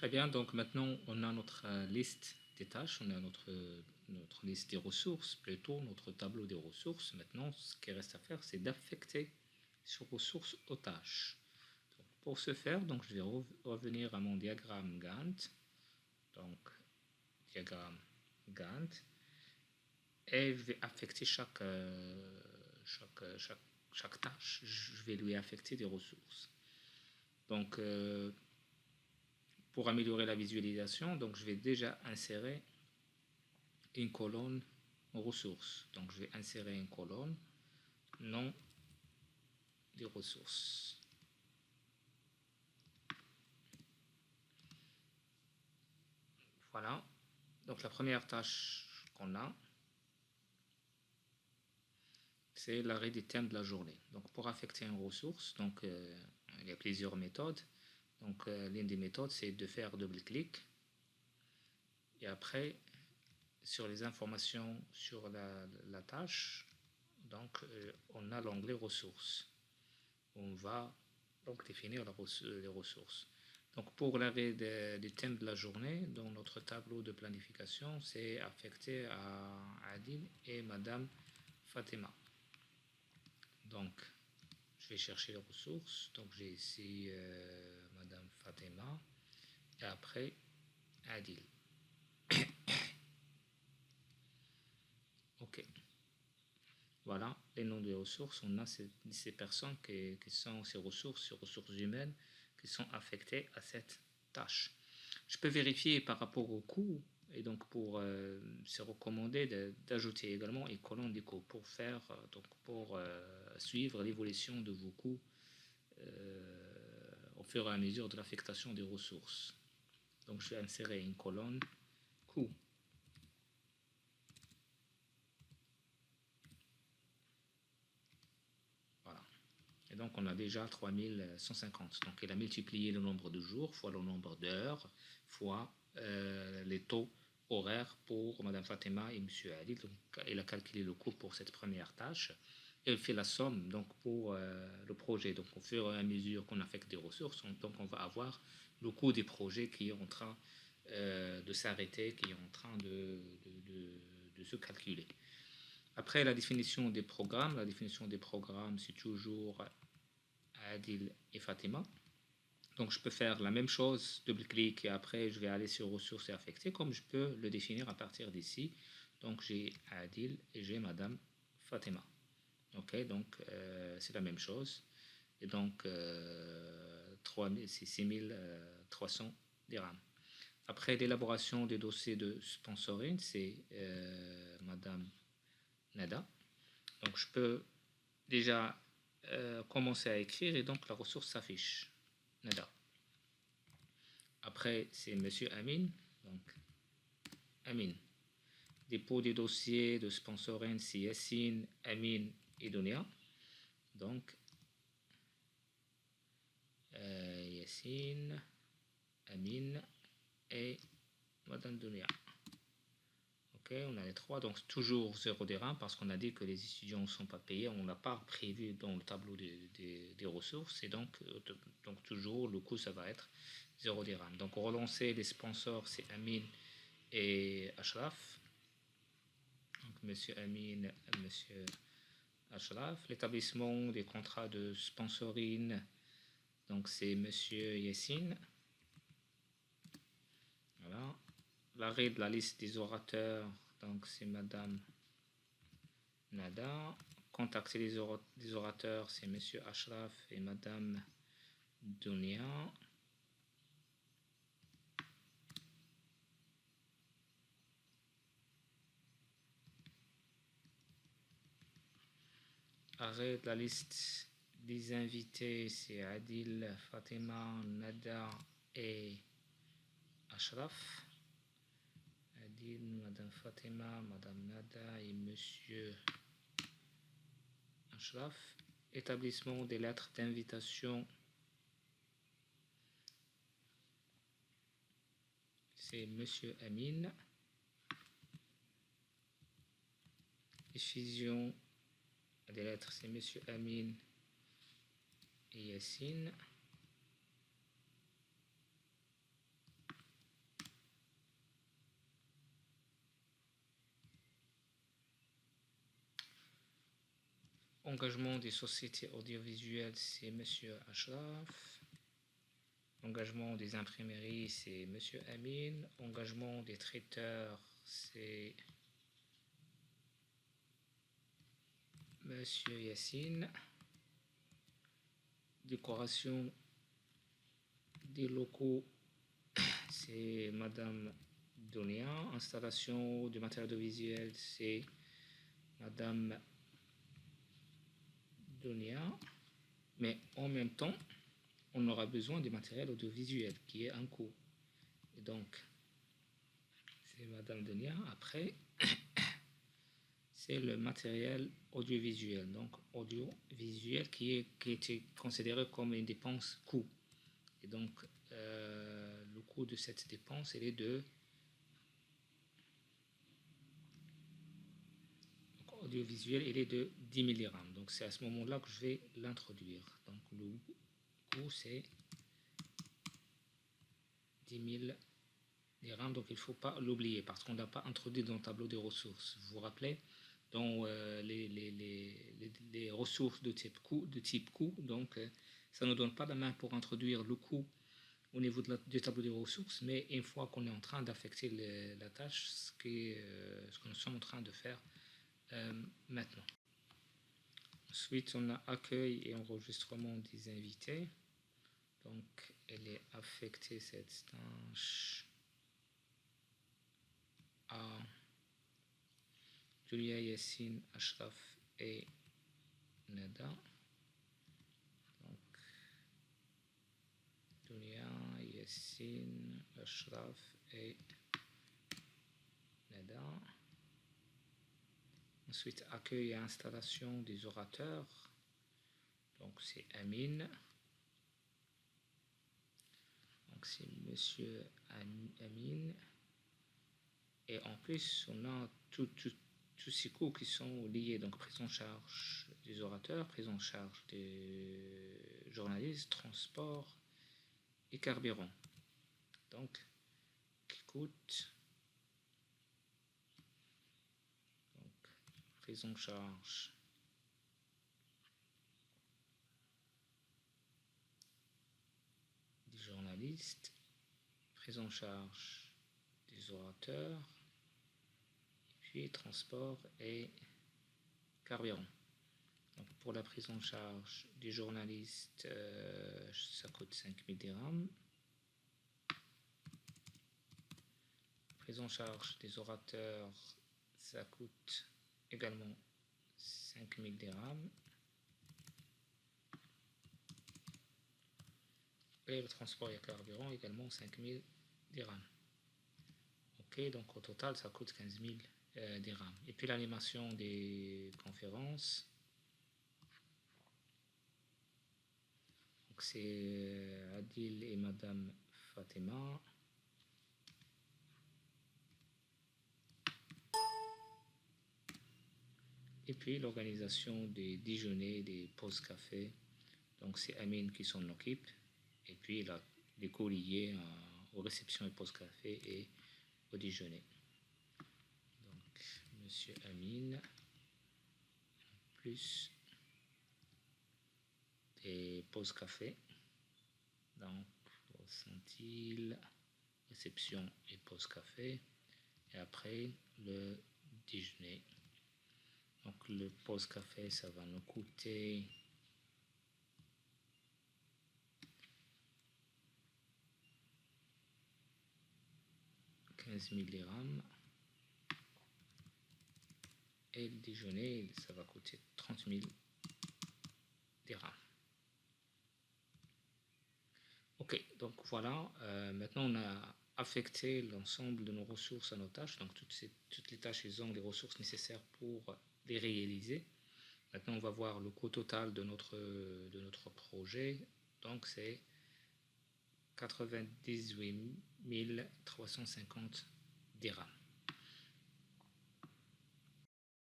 Très bien, donc maintenant on a notre liste des tâches, on a notre liste des ressources, plutôt notre tableau des ressources. Maintenant, ce qui reste à faire, c'est d'affecter ces ressources aux tâches. Donc, pour ce faire, donc, je vais revenir à mon diagramme Gantt. Donc, diagramme Gantt. Et je vais affecter chaque tâche, je vais lui affecter des ressources. Donc, pour améliorer la visualisation, donc je vais déjà insérer une colonne ressources. Donc je vais insérer une colonne nom des ressources. Voilà. Donc la première tâche qu'on a, c'est l'arrêt des thèmes de la journée. Donc pour affecter une ressource, donc il y a plusieurs méthodes. Donc l'une des méthodes, c'est de faire double-clic. Et après, sur les informations sur la tâche, donc on a l'onglet ressources. On va donc définir les ressources. Donc pour l'arrêt des thèmes de la journée, dans notre tableau de planification, c'est affecté à Adil et Madame Fatima. Donc je vais chercher les ressources. Donc j'ai ici Madame Fatima et après Adil. Ok. Voilà les noms des ressources. On a ces personnes qui sont ces ressources humaines qui sont affectées à cette tâche. Je peux vérifier par rapport au coût et donc c'est recommandé d'ajouter également une colonne des coûts pour faire pour suivre l'évolution de vos coûts au fur et à mesure de l'affectation des ressources. Donc je vais insérer une colonne coût. Et donc, on a déjà 3150. Donc, il a multiplié le nombre de jours fois le nombre d'heures fois les taux horaires pour Mme Fatima et M. Ali. Donc, il a calculé le coût pour cette première tâche. Et il fait la somme donc, pour le projet. Donc, au fur et à mesure qu'on affecte des ressources, on va avoir le coût des projets qui est en train de s'arrêter, qui est en train de se calculer. Après, la définition des programmes, c'est toujours Adil et Fatima. Donc, je peux faire la même chose, double-clic, et après, je vais aller sur ressources et affecter, comme je peux le définir à partir d'ici. Donc, j'ai Adil et j'ai Madame Fatima. Ok, donc, c'est la même chose. Et donc, c'est 6300 dirhams. Après, l'élaboration des dossiers de sponsoring, c'est Madame Nada. Donc, je peux déjà commencer à écrire et donc la ressource s'affiche. Nada. Après, c'est Monsieur Amin. Donc, Amin. Dépôt des dossiers de sponsoring, c'est Yassine, Amin et Dunia. Donc, Yassine, Amin et Madame Dunia. Ok, on a les trois, donc toujours 0 dirham parce qu'on a dit que les étudiants ne sont pas payés, on n'a pas prévu dans le tableau des ressources et donc toujours le coût ça va être 0 dirham. Donc relancer les sponsors c'est Amin et Ashraf. Donc Monsieur Amin, Monsieur Ashraf. L'établissement des contrats de sponsoring, donc c'est Monsieur Yassine. Voilà. L'arrêt de la liste des orateurs, donc c'est Madame Nada. Contacter les orateurs, c'est Monsieur Ashraf et Madame Dunia. Arrêt de la liste des invités, c'est Adil, Fatima, Nada et Ashraf. Adil, Madame Fatima, Madame Nada et Monsieur Ashraf. Établissement des lettres d'invitation, c'est Monsieur Amin. Diffusion des lettres, c'est Monsieur Amin et Yassine. Engagement des sociétés audiovisuelles, c'est Monsieur Ashraf. Engagement des imprimeries, c'est Monsieur Amin. Engagement des traiteurs, c'est Monsieur Yassine. Décoration des locaux, c'est Madame Donia. Installation du matériel audiovisuel, c'est Madame Donia. Mais en même temps, on aura besoin du matériel audiovisuel qui est un coût. Et donc, c'est Madame Donia. Après, c'est le matériel audiovisuel. Donc, audiovisuel qui était considéré comme une dépense coût. Et donc, le coût de cette dépense, il est de audiovisuel, il est de 10 000 dirhams. Donc, c'est à ce moment-là que je vais l'introduire. Donc, le coût, c'est 10 000 dirhams. Donc, il ne faut pas l'oublier parce qu'on n'a pas introduit dans le tableau des ressources. Vous vous rappelez, dans les ressources de type coût, donc ça ne donne pas la main pour introduire le coût au niveau du tableau des ressources, mais une fois qu'on est en train d'affecter la tâche, ce que nous sommes en train de faire maintenant. Ensuite, on a accueil et enregistrement des invités. Donc, elle est affectée, cette tâche, à Julia, Yassine, Ashraf et Nada. Donc, Julia, Yassine, Ashraf et Nada. Ensuite, accueil et installation des orateurs. Donc, c'est Amin. Donc, c'est Monsieur Amin. Et en plus, on a tous ces coûts qui sont liés. Donc, prise en charge des orateurs, prise en charge des journalistes, transport et carburant. Donc, qui coûte. Donc, prise en charge des journalistes, prise en charge des orateurs, puis transport et carburant. Donc pour la prise en charge des journalistes, ça coûte 5 000 dirhams. Prise en charge des orateurs, ça coûte également 5 000 dirhams. Et le transport et le carburant également 5 000 dirhams. Ok, donc au total ça coûte 15 000 dirhams. Et puis l'animation des conférences, donc c'est Adil et Madame Fatima. Et puis l'organisation des déjeuners, des pauses café, donc c'est Amin qui s'en occupe. Et puis les coûts liés aux réceptions et pauses café et au déjeuner. Donc Monsieur Amin, plus des pauses café, donc centile, réception et pause café, et après le déjeuner. Donc le pause café, ça va nous coûter 15 000 dirhams. Et le déjeuner, ça va coûter 30 000 dirhams. Ok, donc voilà, maintenant on a affecté l'ensemble de nos ressources à nos tâches. Donc toutes les tâches, ils ont les ressources nécessaires pour les réaliser. Maintenant on va voir le coût total de notre projet. Donc c'est 98 350 dirhams.